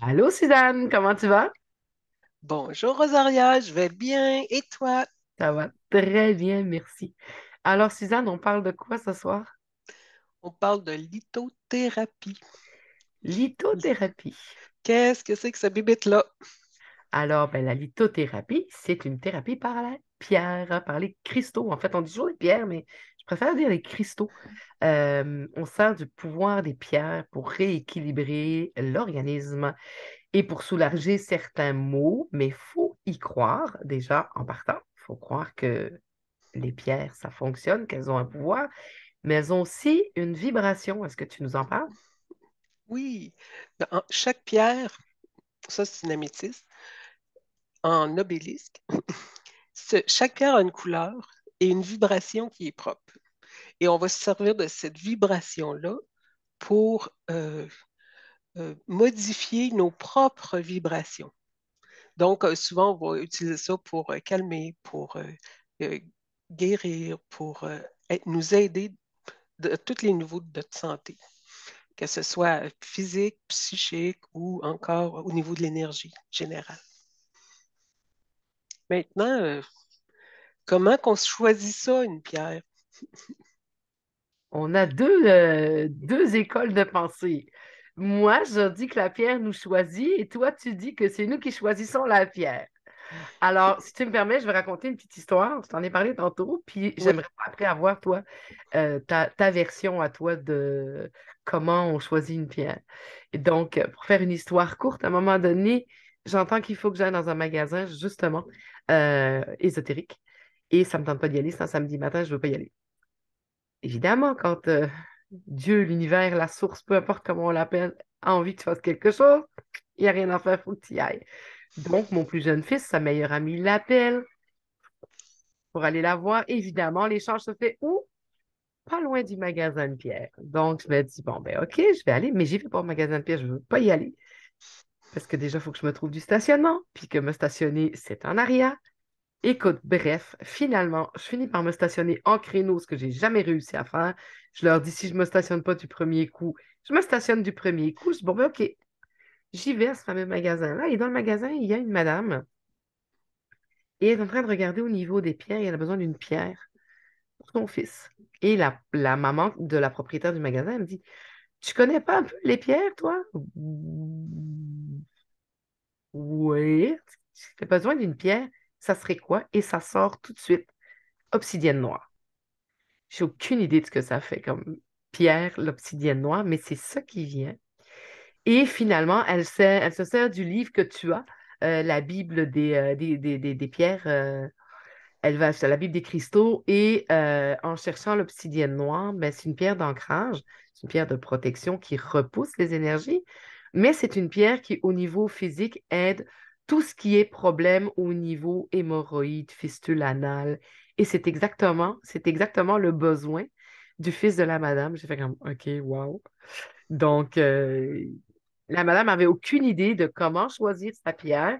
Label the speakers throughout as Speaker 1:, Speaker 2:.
Speaker 1: Allô, Suzanne, comment tu vas?
Speaker 2: Bonjour Rosaria, je vais bien. Et toi?
Speaker 1: Ça va très bien, merci. Alors, Suzanne, on parle de quoi ce soir?
Speaker 2: On parle de lithothérapie.
Speaker 1: Lithothérapie.
Speaker 2: Qu'est-ce que c'est que ce bibite-là?
Speaker 1: Alors, ben, la lithothérapie, c'est une thérapie par la pierre, hein, par les cristaux. En fait, on dit toujours les pierres, mais je préfère dire les cristaux. On sert du pouvoir des pierres pour rééquilibrer l'organisme et pour soulager certains maux, mais il faut y croire déjà en partant. Il faut croire que les pierres, ça fonctionne, qu'elles ont un pouvoir, mais elles ont aussi une vibration. Est-ce que tu nous en parles?
Speaker 2: Oui, chaque pierre, ça c'est une améthyste, en obélisque, chaque pierre a une couleur et une vibration qui est propre. Et on va se servir de cette vibration-là pour modifier nos propres vibrations. Donc, souvent, on va utiliser ça pour calmer, pour euh, guérir, pour nous aider de tous les niveaux de notre santé, que ce soit physique, psychique ou encore au niveau de l'énergie générale. Maintenant, comment qu'on choisit ça, une pierre?
Speaker 1: On a deux écoles de pensée. Moi, je dis que la pierre nous choisit et toi, tu dis que c'est nous qui choisissons la pierre. Alors, si tu me permets, je vais raconter une petite histoire. Je t'en ai parlé tantôt, puis
Speaker 2: Oui,
Speaker 1: j'aimerais après avoir, toi, ta version à toi de comment on choisit une pierre. Et donc, pour faire une histoire courte, à un moment donné, j'entends qu'il faut que j'aille dans un magasin, justement, ésotérique, et ça ne me tente pas d'y aller. C'est un samedi matin, je ne veux pas y aller. Évidemment, quand Dieu, l'univers, la source, peu importe comment on l'appelle, a envie que tu fasses quelque chose, il n'y a rien à faire, il faut que tu y ailles. Donc, mon plus jeune fils, sa meilleure amie, l'appelle pour aller la voir. Évidemment, l'échange se fait où? Pas loin du magasin de pierre. Donc, je me dis, bon, ben OK, je vais aller, mais j'y vais pas au magasin de pierre, je ne veux pas y aller. Parce que déjà, il faut que je me trouve du stationnement, puis que me stationner, c'est en arrière. Écoute, bref, finalement, je finis par me stationner en créneau, ce que j'ai jamais réussi à faire. Je leur dis, si je me stationne pas du premier coup, je me stationne du premier coup. Je dis, bon, ben OK, j'y vais à ce fameux magasin-là. Et dans le magasin, il y a une madame, et elle est en train de regarder au niveau des pierres, et elle a besoin d'une pierre pour son fils. Et la maman de la propriétaire du magasin, elle me dit, tu connais pas un peu les pierres, toi? Oui. Tu as besoin d'une pierre, ça serait quoi? Et ça sort tout de suite. Obsidienne noire. J'ai aucune idée de ce que ça fait comme pierre, l'obsidienne noire, mais c'est ça qui vient. Et finalement, elle se sert du livre que tu as, la Bible des pierres. Elle va acheter la Bible des cristaux et en cherchant l'obsidienne noire, ben, c'est une pierre d'ancrage, c'est une pierre de protection qui repousse les énergies, mais c'est une pierre qui, au niveau physique, aide tout ce qui est problème au niveau hémorroïde, fistule anale. Et c'est exactement le besoin du fils de la madame. J'ai fait comme, OK, wow. Donc, la madame avait aucune idée de comment choisir sa pierre.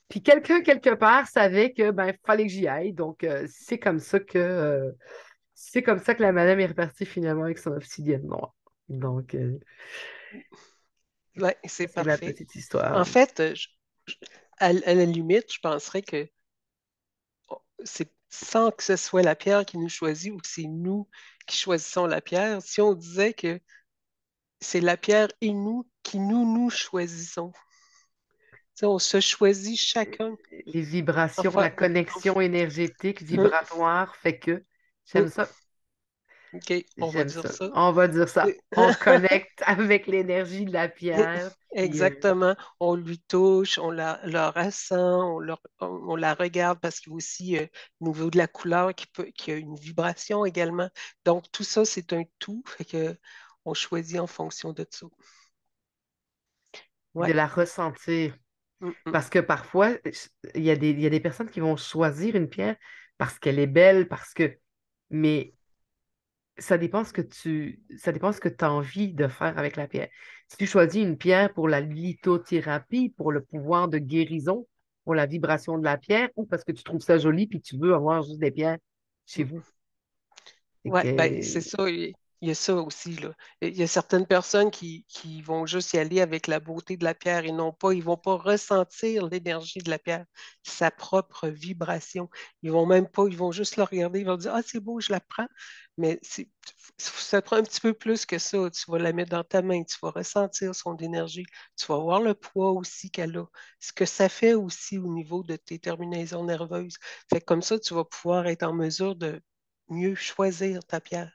Speaker 1: Puis quelqu'un, quelque part, savait que ben, fallait que j'y aille. Donc, c'est comme ça que la madame est repartie finalement avec son obsidienne noire. Donc,
Speaker 2: ouais, c'est
Speaker 1: c'est ma
Speaker 2: parfait.
Speaker 1: petite histoire.
Speaker 2: En fait, à la limite, je penserais que c'est sans que ce soit la pierre qui nous choisit ou que c'est nous qui choisissons la pierre, si on disait que c'est la pierre et nous qui nous choisissons. Tu sais, on se choisit chacun.
Speaker 1: Les vibrations,
Speaker 2: Enfin,
Speaker 1: la connexion énergétique
Speaker 2: hum,
Speaker 1: vibratoire fait que
Speaker 2: hum,
Speaker 1: j'aime ça.
Speaker 2: OK, on va
Speaker 1: J'aime
Speaker 2: dire
Speaker 1: ça.
Speaker 2: ça.
Speaker 1: On va dire ça. On connecte avec l'énergie de la pierre. Puis,
Speaker 2: Exactement. On lui touche, la ressent, on la regarde parce qu'il y a aussi au niveau de la couleur qui a une vibration également. Donc, tout ça, c'est un tout. Fait que on choisit en fonction de ça.
Speaker 1: de
Speaker 2: Ouais.
Speaker 1: la ressentir.
Speaker 2: Mm, mm.
Speaker 1: Parce que parfois, il y a des personnes qui vont choisir une pierre parce qu'elle est belle, parce que. Mais ça dépend ce que tu as envie de faire avec la pierre. Si tu choisis une pierre pour la lithothérapie, pour le pouvoir de guérison, pour la vibration de la pierre, ou parce que tu trouves ça joli puis tu veux avoir juste des pierres chez vous. C'est
Speaker 2: Ouais, ben,
Speaker 1: que
Speaker 2: c'est ça. Il y a ça aussi, là. Il y a certaines personnes qui vont juste y aller avec la beauté de la pierre et non pas, ils vont pas ressentir l'énergie de la pierre, sa propre vibration. Ils vont même pas, ils vont juste la regarder, ils vont dire, ah, c'est beau, je la prends. Mais ça prend un petit peu plus que ça. Tu vas la mettre dans ta main, tu vas ressentir son énergie, tu vas voir le poids aussi qu'elle a, ce que ça fait aussi au niveau de tes terminaisons nerveuses. Fait que comme ça, tu vas pouvoir être en mesure de mieux choisir ta pierre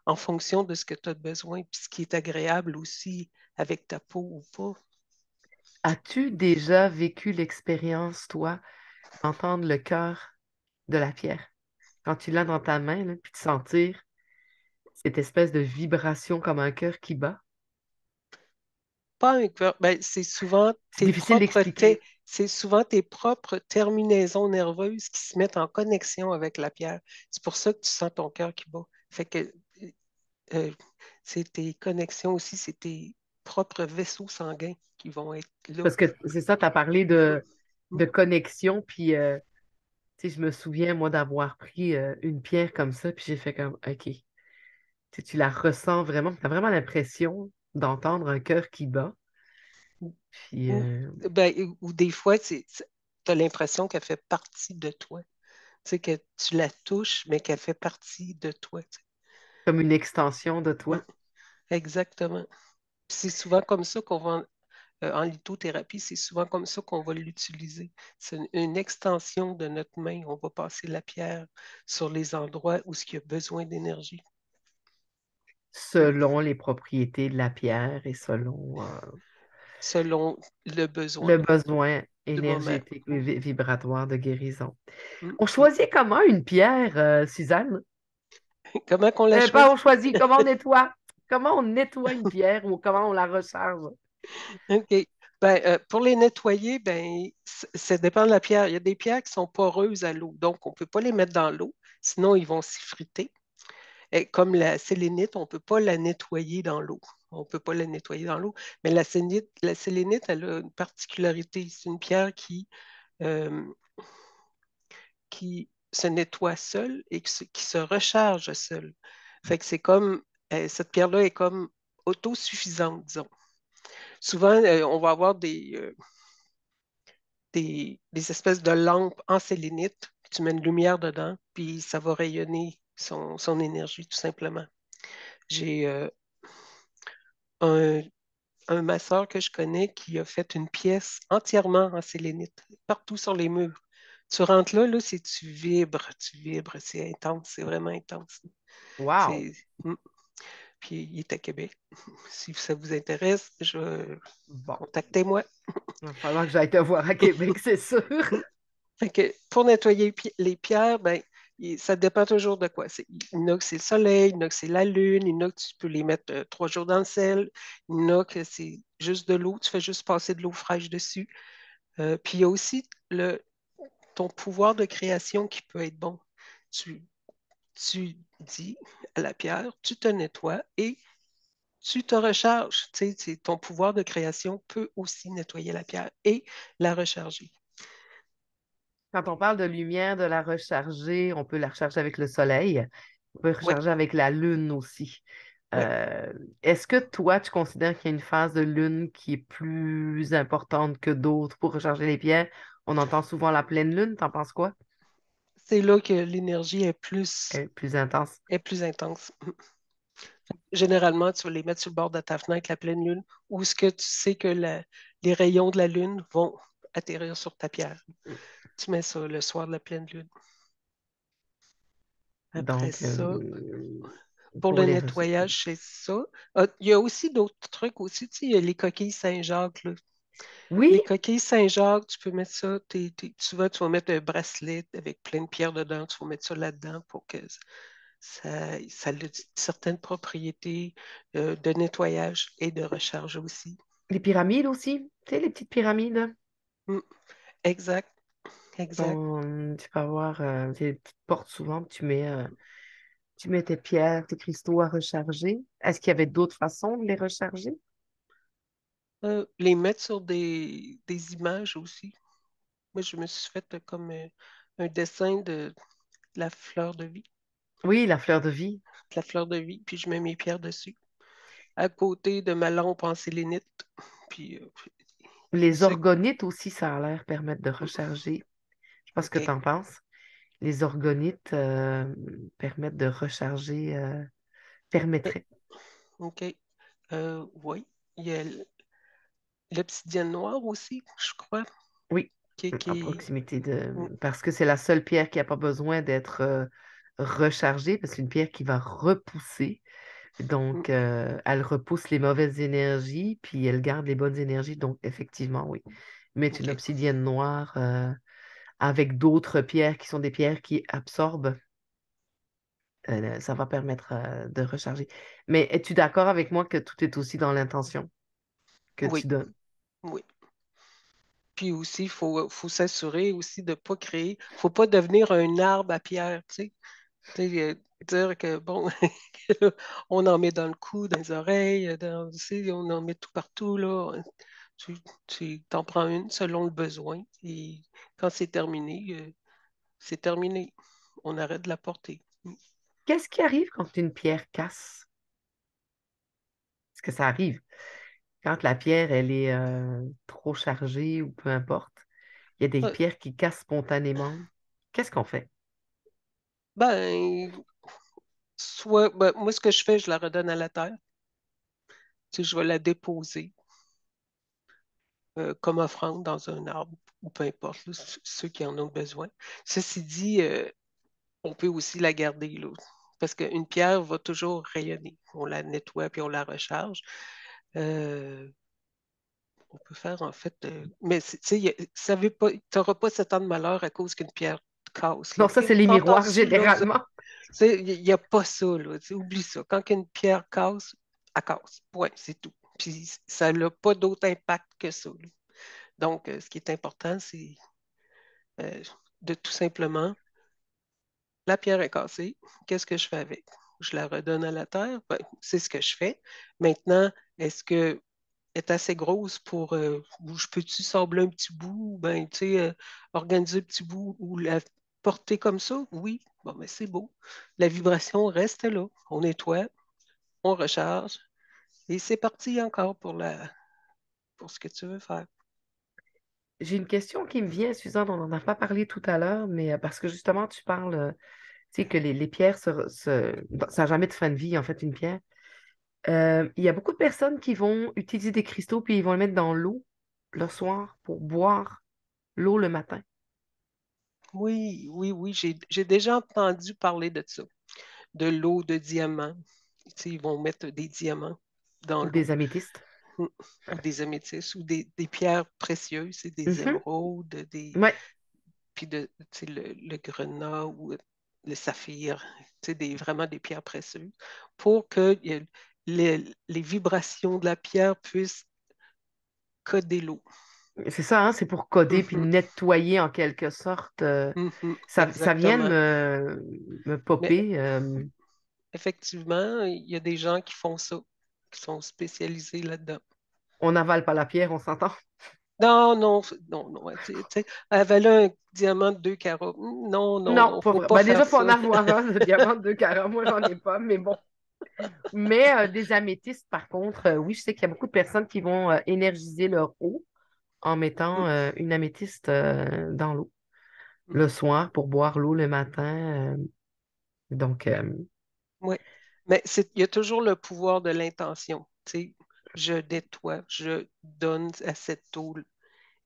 Speaker 2: en fonction de ce que tu as besoin, puis ce qui est agréable aussi avec ta peau ou pas.
Speaker 1: As-tu déjà vécu l'expérience, toi, d'entendre le cœur de la pierre? Quand tu l'as dans ta main, là, puis de sentir cette espèce de vibration comme un cœur qui bat?
Speaker 2: Pas un cœur, ben,
Speaker 1: C'est difficile d'expliquer.
Speaker 2: c'est souvent tes propres terminaisons nerveuses qui se mettent en connexion avec la pierre. C'est pour ça que tu sens ton cœur qui bat. Fait que euh, c'est tes connexions aussi, c'est tes propres vaisseaux sanguins qui vont être là.
Speaker 1: Parce que c'est ça, tu as parlé de connexion, puis tu sais, je me souviens, moi, d'avoir pris une pierre comme ça, puis j'ai fait comme, OK. Tu la ressens vraiment, tu as vraiment l'impression d'entendre un cœur qui bat. Puis,
Speaker 2: Ou, ben, ou des fois, tu as l'impression qu'elle fait partie de toi. Tu sais, que tu la touches, mais qu'elle fait partie de toi. Tu sais.
Speaker 1: comme une extension de
Speaker 2: Mm,
Speaker 1: toi.
Speaker 2: exactement. Puis c'est souvent comme ça qu'on va, en lithothérapie, c'est souvent comme ça qu'on va l'utiliser. C'est une extension de notre main. On va passer la pierre sur les endroits où il y a besoin d'énergie,
Speaker 1: Selon les propriétés de la pierre et selon
Speaker 2: selon le besoin
Speaker 1: le besoin
Speaker 2: du moment.
Speaker 1: énergétique et vibratoire de guérison.
Speaker 2: Mm,
Speaker 1: On
Speaker 2: mm.
Speaker 1: choisit comment une pierre, Suzanne?
Speaker 2: Comment qu'on la
Speaker 1: Pas
Speaker 2: choisit?
Speaker 1: on choisit, comment on nettoie? Comment on nettoie une pierre ou comment on la recharge?
Speaker 2: OK. Ben, pour les nettoyer, ben, ça dépend de la pierre. Il y a des pierres qui sont poreuses à l'eau, donc on ne peut pas les mettre dans l'eau, sinon ils vont s'effriter. Et comme la sélénite, on ne peut pas la nettoyer dans l'eau. On ne peut pas la nettoyer dans l'eau. Mais la sélénite, elle a une particularité. C'est une pierre euh, qui se nettoie seule et qui se recharge seule. Fait que c'est comme, cette pierre-là est comme autosuffisante, disons. Souvent, on va avoir des espèces de lampes en sélénite. Tu mets une lumière dedans, puis ça va rayonner son énergie, tout simplement. J'ai un, un masseur que je connais qui a fait une pièce entièrement en sélénite, partout sur les murs. Tu rentres là, tu vibres, c'est intense, c'est vraiment intense.
Speaker 1: Wow!
Speaker 2: C'est, mm. Puis il est à Québec. Si ça vous intéresse,
Speaker 1: Bon,
Speaker 2: contactez-moi.
Speaker 1: il va falloir que j'aille te voir à Québec, c'est sûr.
Speaker 2: Fait que pour nettoyer les pierres, ben, ça dépend toujours de quoi. Il y en a que c'est le soleil, il y en a que c'est la lune, il y en a que tu peux les mettre 3 jours dans le sel, il y en a que c'est juste de l'eau, tu fais juste passer de l'eau fraîche dessus. Puis il y a aussi ton pouvoir de création qui peut être bon. Tu, tu dis à la pierre, tu te nettoies et tu te recharges. Tu sais, ton pouvoir de création peut aussi nettoyer la pierre et la recharger.
Speaker 1: Quand on parle de lumière, de la recharger, on peut la recharger avec le soleil. On peut
Speaker 2: Oui,
Speaker 1: recharger avec la lune aussi.
Speaker 2: oui.
Speaker 1: Euh, Est-ce que toi, tu considères qu'il y a une phase de lune qui est plus importante que d'autres pour recharger les pierres? On entend souvent la pleine lune, t'en penses quoi?
Speaker 2: C'est là que l'énergie
Speaker 1: Elle est plus intense.
Speaker 2: est plus intense. Généralement, tu vas les mettre sur le bord de ta fenêtre la pleine lune, où ce que tu sais que les rayons de la lune vont atterrir sur ta pierre. Tu mets ça le soir de la pleine lune. Après
Speaker 1: Donc,
Speaker 2: ça, pour
Speaker 1: pour
Speaker 2: le
Speaker 1: les
Speaker 2: nettoyage, c'est ça. Ah, il y a aussi d'autres trucs aussi. Tu sais, il y a les coquilles Saint-Jacques, là.
Speaker 1: Oui,
Speaker 2: Les coquilles Saint-Jacques, tu peux mettre ça. Souvent, tu vas mettre un bracelet avec plein de pierres dedans. Tu vas mettre ça là-dedans pour que ça a certaines propriétés de nettoyage et de recharge aussi.
Speaker 1: les pyramides aussi. Tu sais, les petites pyramides.
Speaker 2: Mm, exact, exact.
Speaker 1: Tu peux avoir des petites portes souvent, tu mets tes pierres, tes cristaux à recharger. Est-ce qu'il y avait d'autres façons de les recharger?
Speaker 2: Les mettre sur des images aussi. Moi, je me suis fait comme un dessin de la fleur de vie.
Speaker 1: Oui, la fleur de vie.
Speaker 2: la fleur de vie, puis je mets mes pierres dessus, à côté de ma lampe en sélénite. Puis,
Speaker 1: Les
Speaker 2: ce-
Speaker 1: orgonites aussi, ça a l'air permettre de recharger. Je sais pas ce que
Speaker 2: OK,
Speaker 1: tu en penses. Les orgonites permettent de recharger,
Speaker 2: euh,
Speaker 1: permettraient.
Speaker 2: OK. Oui, il y a l'obsidienne noire aussi, je crois,
Speaker 1: Oui, à
Speaker 2: qui
Speaker 1: proximité de...
Speaker 2: mm,
Speaker 1: Parce que c'est la seule pierre qui n'a pas besoin d'être rechargée, parce que c'est une pierre qui va repousser.
Speaker 2: mm,
Speaker 1: Donc, elle repousse les mauvaises énergies, puis elle garde les bonnes énergies. Donc, effectivement, oui. Mettre une
Speaker 2: OK.
Speaker 1: obsidienne noire avec d'autres pierres qui sont des pierres qui absorbent, ça va permettre de recharger. Mais es-tu d'accord avec moi que tout est aussi dans l'intention que tu
Speaker 2: Oui,
Speaker 1: donnes?
Speaker 2: oui. Puis aussi, faut s'assurer aussi de ne pas créer, faut pas devenir un arbre à pierre, tu sais. Tu sais, dire que, bon, on en met dans le cou, dans les oreilles, tu sais, on en met tout partout, là. Tu, tu t'en prends une selon le besoin. Et quand c'est terminé. On arrête de la porter.
Speaker 1: Qu'est-ce qui arrive quand une pierre casse? Est-ce que ça arrive? Quand la pierre, elle est trop chargée ou peu importe, il y a des
Speaker 2: Euh,
Speaker 1: pierres qui cassent spontanément. Qu'est-ce qu'on fait?
Speaker 2: Ben, ben, moi, ce que je fais, je la redonne à la terre. Tu sais, je vais la déposer comme offrande dans un arbre, ou peu importe, là, ceux qui en ont besoin. Ceci dit, on peut aussi la garder, là, parce qu'une pierre va toujours rayonner. On la nettoie puis on la recharge. Euh, on peut faire en fait, mais tu sais, ça veut pas, tu n'auras pas 7 ans de malheur à cause qu'une pierre casse, là,
Speaker 1: Non,
Speaker 2: OK?
Speaker 1: ça, c'est
Speaker 2: Vous
Speaker 1: les
Speaker 2: entendez
Speaker 1: miroirs
Speaker 2: ça, là, vous
Speaker 1: généralement.
Speaker 2: il n'y a pas ça, là, tu sais, oublie ça. Quand une pierre casse, elle casse. Point, c'est tout. Puis ça n'a pas d'autre impact que ça, là. Donc, ce qui est important, c'est euh, de tout simplement, la pierre est cassée, qu'est-ce que je fais avec? Je la redonne à la terre? Ben, c'est ce que je fais. Maintenant, est-ce que est assez grosse pour où je peux-tu sabler un petit bout, ben, tu sais, organiser un petit bout ou la porter comme ça? Oui, bon, mais c'est beau. La vibration reste là. On nettoie, on recharge et c'est parti encore pour ce que tu veux faire.
Speaker 1: J'ai une question qui me vient, Suzanne, on n'en a pas parlé tout à l'heure, mais parce que justement, tu parles, tu sais, que les pierres, ça n'a jamais de fin de vie, en fait, une pierre. Il y a beaucoup de personnes qui vont utiliser des cristaux puis ils vont les mettre dans l'eau le soir pour boire l'eau le matin,
Speaker 2: Oui, oui, oui, j'ai déjà entendu parler de ça, de l'eau de diamant. Tu sais, ils vont mettre des diamants dans
Speaker 1: ou
Speaker 2: l'eau,
Speaker 1: des améthystes.
Speaker 2: ou des améthystes, ou des pierres précieuses, c'est des
Speaker 1: Mhm.
Speaker 2: émeraudes,
Speaker 1: Ouais,
Speaker 2: puis tu sais, le grenat ou le saphir, tu sais, vraiment des pierres précieuses, pour que les vibrations de la pierre puissent coder l'eau.
Speaker 1: c'est ça, hein, c'est pour coder puis
Speaker 2: Mhm,
Speaker 1: nettoyer en quelque sorte.
Speaker 2: mhm,
Speaker 1: Ça vient de
Speaker 2: exactement.
Speaker 1: me
Speaker 2: Mais
Speaker 1: popper.
Speaker 2: effectivement, il y a des gens qui font ça, qui sont spécialisés là-dedans.
Speaker 1: On n'avale pas la pierre, on s'entend.
Speaker 2: Non, non, non, non. Ouais, tu sais, avaler un diamant de 2 carats. Non, non,
Speaker 1: Non,
Speaker 2: non,
Speaker 1: pas
Speaker 2: faut
Speaker 1: vrai.
Speaker 2: pas
Speaker 1: Ben,
Speaker 2: faire
Speaker 1: déjà, faut
Speaker 2: ça.
Speaker 1: en avoir un, le diamant de 2 carats. Moi, j'en ai pas, mais bon. Mais des améthystes, par contre, oui, je sais qu'il y a beaucoup de personnes qui vont énergiser leur eau en mettant une améthyste dans l'eau le soir pour boire l'eau le matin. Donc,
Speaker 2: Oui. Mais il y a toujours le pouvoir de l'intention. Tu sais, je nettoie, je donne à cette eau.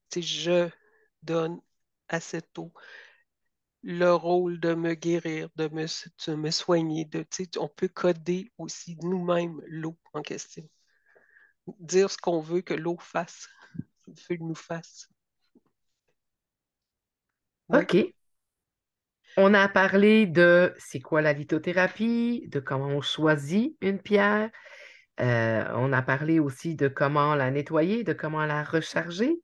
Speaker 2: Tu sais, je donne à cette eau le rôle de me guérir, de me soigner. Tu sais, on peut coder aussi nous-mêmes l'eau en question. Dire ce qu'on veut que l'eau fasse, veut nous fasse. Oui,
Speaker 1: OK. On a parlé de c'est quoi la lithothérapie, de comment on choisit une pierre. On a parlé aussi de comment la nettoyer, de comment la recharger.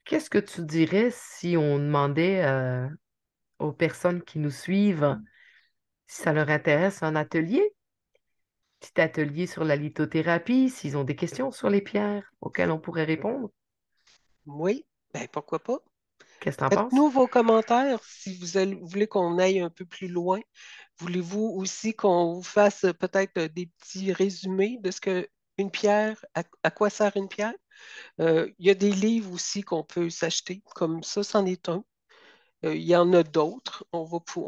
Speaker 1: Qu'est-ce que tu dirais si on demandait aux personnes qui nous suivent si ça leur intéresse un atelier? Petit atelier sur la lithothérapie, s'ils ont des questions sur les pierres auxquelles on pourrait répondre.
Speaker 2: oui, ben pourquoi pas?
Speaker 1: Qu'est-ce que tu en penses?
Speaker 2: Faites-nous vos commentaires si vous voulez qu'on aille un peu plus loin. Voulez-vous aussi qu'on vous fasse peut-être des petits résumés de ce que une pierre, à quoi sert une pierre? Il y a des livres aussi qu'on peut s'acheter, comme ça, c'en est un. Il y en a d'autres. On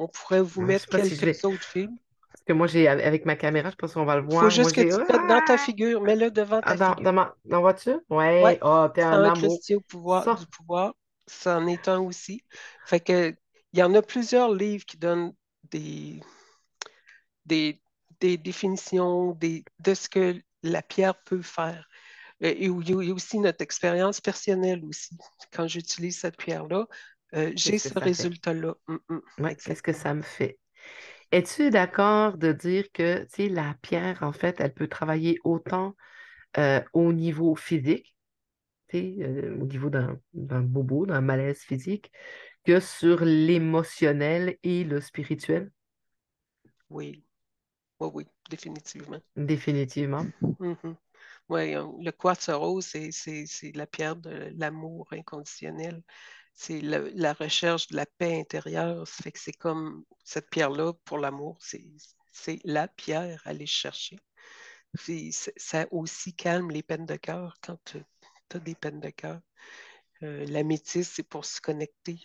Speaker 2: pourrait vous
Speaker 1: Ouais, je sais
Speaker 2: mettre
Speaker 1: pas si je vais.
Speaker 2: quelques autres films.
Speaker 1: Parce que moi, j'ai avec ma caméra, je sais pas si on va le
Speaker 2: Il faut
Speaker 1: voir. Moi,
Speaker 2: juste que
Speaker 1: j'ai.
Speaker 2: tu te mettes dans ta figure, mets-le devant
Speaker 1: Ah,
Speaker 2: ta figure.
Speaker 1: dans la voiture?
Speaker 2: Ouais,
Speaker 1: Ouais. Oh, t'es un
Speaker 2: sans
Speaker 1: amour.
Speaker 2: Christie au pouvoir, du
Speaker 1: Ça,
Speaker 2: pouvoir, c'en est un aussi. Fait que, il y en a plusieurs livres qui donnent des, des, des définitions de ce que la pierre peut faire. Et où il y a aussi notre expérience personnelle aussi. Quand j'utilise cette pierre-là, j'ai
Speaker 1: qu'est-ce que
Speaker 2: ce
Speaker 1: ça fait?
Speaker 2: résultat-là.
Speaker 1: Ouais, qu'est-ce que
Speaker 2: Exactement.
Speaker 1: ça me fait? Es-tu d'accord de dire que, tu sais, la pierre, en fait, elle peut travailler autant au niveau physique, tu sais, au niveau d'un bobo, d'un malaise physique, que sur l'émotionnel et le spirituel,
Speaker 2: Oui, oui, oui, définitivement.
Speaker 1: définitivement.
Speaker 2: Mhm. Ouais, le quartz rose, c'est la pierre de l'amour inconditionnel. C'est la recherche de la paix intérieure. Ça fait que c'est comme cette pierre-là pour l'amour, c'est la pierre à aller chercher. Puis ça aussi calme les peines de cœur quand tu as des peines de cœur. L'améthyste, c'est pour se connecter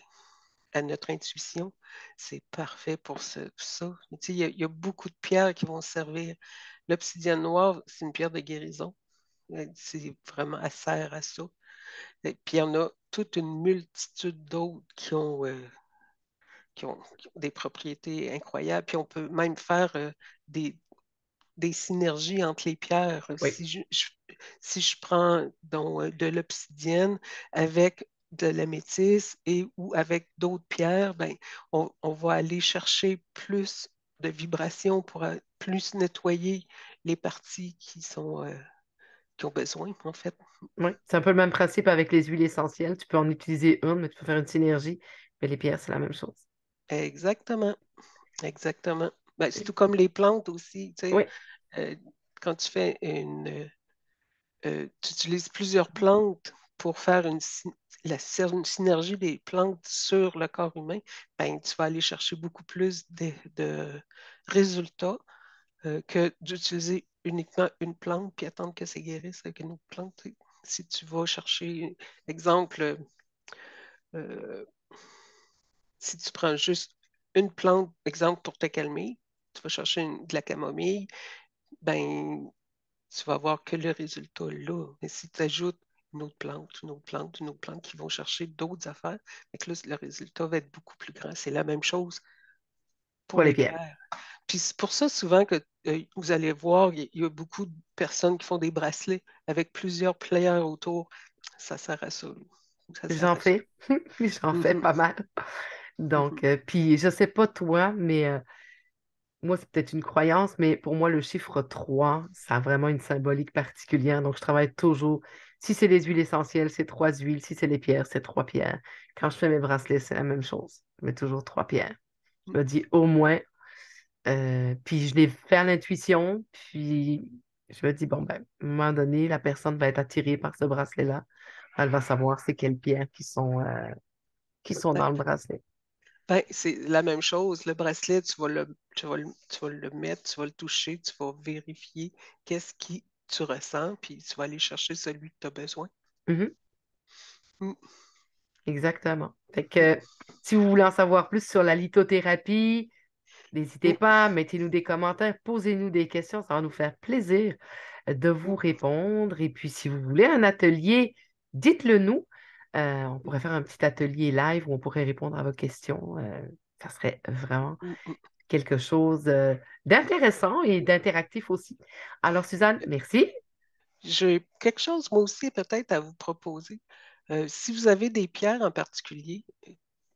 Speaker 2: à notre intuition. C'est parfait pour ça. Tu sais, il y a beaucoup de pierres qui vont servir. L'obsidienne noire, c'est une pierre de guérison. C'est vraiment, elle sert à ça. Et puis il y en a toute une multitude d'autres qui ont des propriétés incroyables. Puis on peut même faire des, des synergies entre les pierres.
Speaker 1: Oui,
Speaker 2: Si je prends donc, de l'obsidienne avec de l'améthyste et ou avec d'autres pierres, ben, on va aller chercher plus de vibrations pour plus nettoyer les parties qui ont besoin, en fait.
Speaker 1: oui. C'est un peu le même principe avec les huiles essentielles. Tu peux en utiliser une, mais tu peux faire une synergie. Mais les pierres, c'est la même chose.
Speaker 2: Exactement, exactement. Ben, c'est tout comme les plantes aussi, tu sais.
Speaker 1: Oui,
Speaker 2: Euh, quand tu utilises plusieurs plantes pour faire une synergie des plantes sur le corps humain, ben, tu vas aller chercher beaucoup plus de résultats que d'utiliser uniquement une plante puis attendre que ça guérisse avec une autre plante. Tu sais. Si tu vas chercher, exemple, euh, si tu prends juste une plante, exemple, pour te calmer, tu vas chercher de la camomille, ben, tu vas voir que le résultat là. Mais si tu ajoutes une autre plante, une autre plante, une autre plante qui vont chercher d'autres affaires, fait que là, le résultat va être beaucoup plus grand. C'est la même chose pour
Speaker 1: pour les
Speaker 2: les
Speaker 1: pierres.
Speaker 2: pierres. Puis c'est pour ça souvent que vous allez voir, il y a beaucoup de personnes qui font des bracelets avec plusieurs players autour. Ça sert à ça. Ça sert
Speaker 1: J'en
Speaker 2: à ça.
Speaker 1: fais. J'en fais
Speaker 2: Mhm,
Speaker 1: pas mal. Donc,
Speaker 2: mhm.
Speaker 1: puis je sais pas toi, mais moi, c'est peut-être une croyance, mais pour moi, le chiffre 3 ça a vraiment une symbolique particulière. Donc, je travaille toujours. Si c'est les huiles essentielles, c'est trois huiles. Si c'est les pierres, c'est trois pierres. Quand je fais mes bracelets, c'est la même chose. Je mets toujours trois pierres. Je me dis au moins. Puis je l'ai fait à l'intuition. Puis je me dis, bon, ben, à un moment donné, la personne va être attirée par ce bracelet-là. Elle va savoir c'est quelles pierres qui sont
Speaker 2: Ben,
Speaker 1: dans le bracelet.
Speaker 2: ben, c'est la même chose. Le bracelet, tu vas le mettre, tu vas le toucher, tu vas vérifier qu'est-ce que tu ressens, puis tu vas aller chercher celui que tu as besoin.
Speaker 1: Mhm,
Speaker 2: Mm,
Speaker 1: exactement. Fait
Speaker 2: mm,
Speaker 1: que si vous voulez en savoir plus sur la lithothérapie, n'hésitez
Speaker 2: mm,
Speaker 1: pas, mettez-nous des commentaires, posez-nous des questions, ça va nous faire plaisir de vous
Speaker 2: mm,
Speaker 1: répondre. Et puis, si vous voulez un atelier, dites-le nous. On pourrait faire un petit atelier live où on pourrait répondre à vos questions. Ça serait vraiment
Speaker 2: mm, mm.
Speaker 1: quelque chose d'intéressant et d'interactif aussi. Alors, Suzanne, merci.
Speaker 2: J'ai quelque chose, moi aussi, peut-être à vous proposer. Si vous avez des pierres en particulier,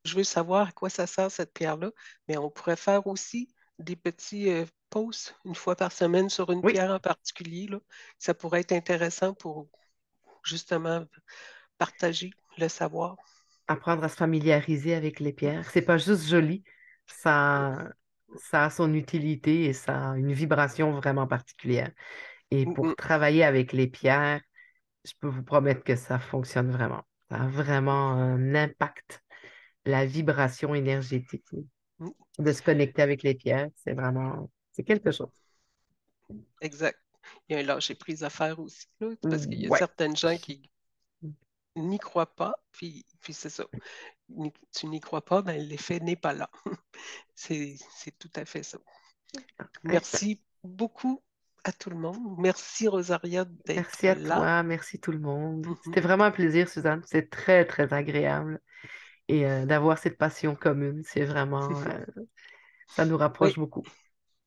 Speaker 2: je veux savoir à quoi ça sert cette pierre-là, mais on pourrait faire aussi des petits posts une fois par semaine sur une
Speaker 1: Oui,
Speaker 2: pierre en particulier, là. Ça pourrait être intéressant pour justement partager le savoir.
Speaker 1: apprendre à se familiariser avec les pierres. C'est pas juste joli, ça a son utilité et ça a une vibration vraiment particulière. Et
Speaker 2: Mm,
Speaker 1: pour
Speaker 2: mm.
Speaker 1: travailler avec les pierres, je peux vous promettre que ça fonctionne vraiment. Ça a vraiment un impact. la vibration énergétique,
Speaker 2: Mm,
Speaker 1: de se connecter avec les pierres. C'est vraiment, c'est quelque chose.
Speaker 2: exact. Il y a un lâcher-prise à faire aussi, là, parce qu'il y a
Speaker 1: Ouais.
Speaker 2: certaines gens qui n'y croient pas, puis c'est ça. Tu n'y crois pas, ben l'effet n'est pas là. C'est tout à fait ça.
Speaker 1: Ouais.
Speaker 2: Merci beaucoup à tout le monde. Merci Rosaria
Speaker 1: Merci
Speaker 2: d'être
Speaker 1: à
Speaker 2: là.
Speaker 1: toi, merci tout le monde.
Speaker 2: Mhm.
Speaker 1: C'était vraiment un plaisir, Suzanne. C'est très, très agréable. Et d'avoir cette passion commune, c'est vraiment, ça nous rapproche
Speaker 2: Oui,
Speaker 1: beaucoup.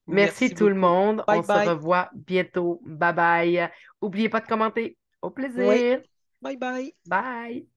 Speaker 1: Merci
Speaker 2: merci
Speaker 1: tout le
Speaker 2: beaucoup.
Speaker 1: monde.
Speaker 2: Bye
Speaker 1: On se
Speaker 2: bye.
Speaker 1: revoit bientôt. Bye bye. Oubliez pas de commenter. Au
Speaker 2: Oui,
Speaker 1: plaisir.
Speaker 2: bye bye.
Speaker 1: Bye.